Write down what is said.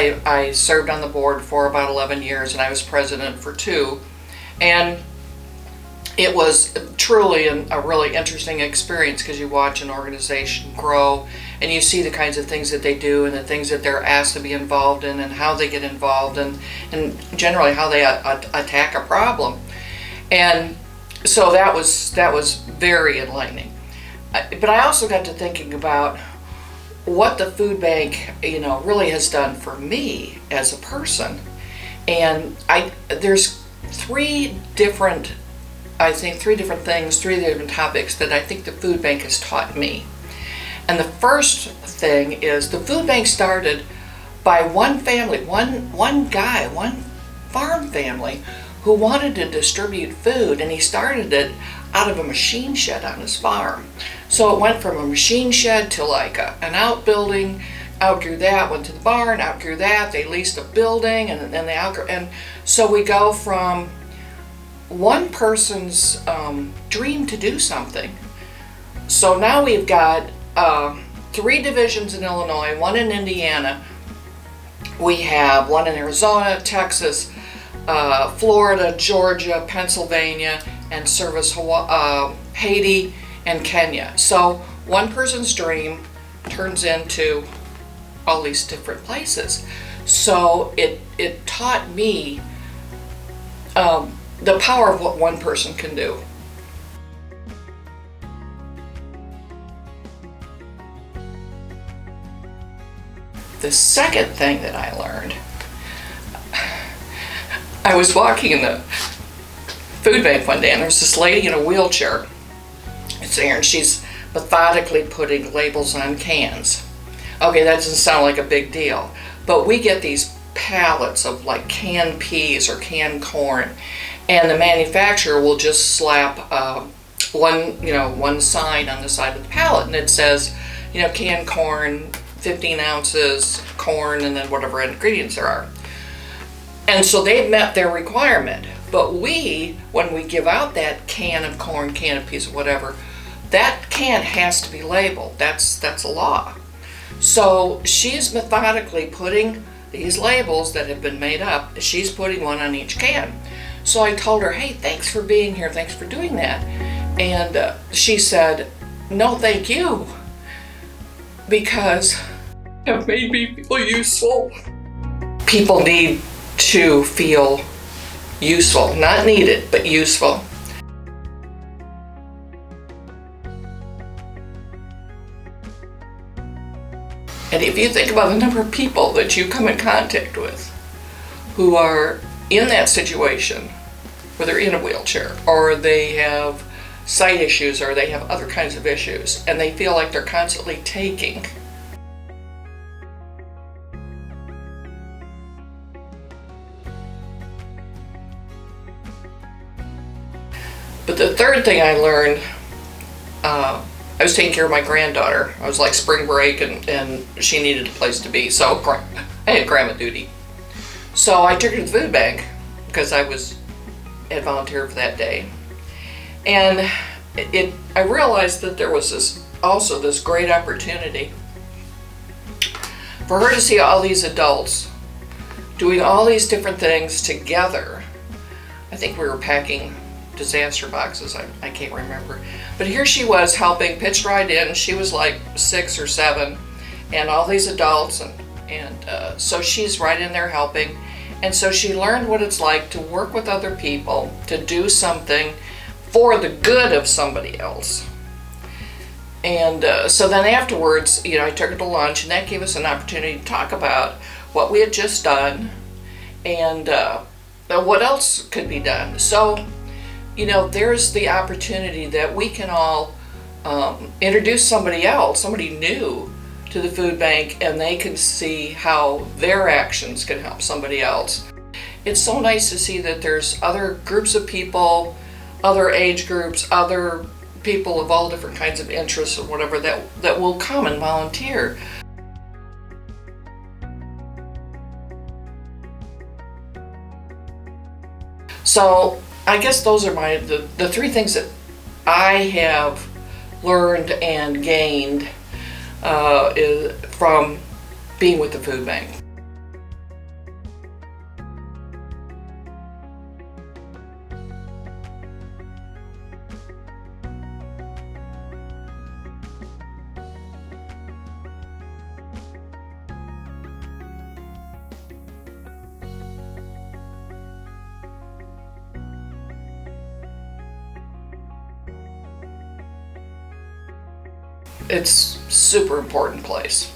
I served on the board for about 11 years, and I was president for 2. And it was truly a really interesting experience, because you watch an organization grow and you see the kinds of things that they do and the things that they're asked to be involved in and how they get involved, and generally how they attack a problem. And so that was very enlightening. But I also got to thinking about what the food bank, really has done for me as a person. And there's three different things, 3 different topics that I think the food bank has taught me. And the first thing is, the food bank started by one family, one guy, one farm family who wanted to distribute food, and he started it out of a machine shed on his farm. So it went from a machine shed to like an outbuilding. Outgrew that, went to the barn, outgrew that, they leased a building, and then they outgrew, and so we go from one person's dream to do something. So now we've got 3 divisions in Illinois, 1 in Indiana, we have 1 in Arizona, Texas, Florida, Georgia, Pennsylvania, and service Haiti and Kenya. So one person's dream turns into all these different places. So it taught me the power of what one person can do. The second thing that I learned, I was walking in the food bank one day, and there's this lady in a wheelchair. It's there, and she's methodically putting labels on cans. Okay, that doesn't sound like a big deal, but we get these pallets of like canned peas or canned corn, and the manufacturer will just slap one sign on the side of the pallet, and it says, canned corn, 15 ounces corn, and then whatever ingredients there are. And so they've met their requirement. But when we give out that can of corn, can of peas, or whatever, that can has to be labeled. That's a law. So she's methodically putting these labels that have been made up, she's putting one on each can. So I told her, hey, thanks for being here, thanks for doing that. And she said, no, thank you, because it made me feel useful. People need to feel useful, not needed, but useful. And if you think about the number of people that you come in contact with who are in that situation, whether they're in a wheelchair or they have sight issues or they have other kinds of issues, and they feel like they're constantly taking. But the third thing I learned, I was taking care of my granddaughter. I was like spring break, and she needed a place to be, so I had grandma duty. So I took her to the food bank because I had volunteered for that day. And I realized that there was this great opportunity for her to see all these adults doing all these different things together. I think we were packing disaster boxes, I can't remember. But here she was helping, pitched right in. She was like 6 or 7, and all these adults, and so she's right in there helping. And so she learned what it's like to work with other people, to do something for the good of somebody else. And so then afterwards, I took her to lunch, and that gave us an opportunity to talk about what we had just done and what else could be done. So there's the opportunity that we can all introduce somebody else, somebody new, to the food bank, and they can see how their actions can help somebody else. It's so nice to see that there's other groups of people, other age groups, other people of all different kinds of interests or whatever that will come and volunteer. So I guess those are the 3 things that I have learned and gained from being with the food bank. it's super important place.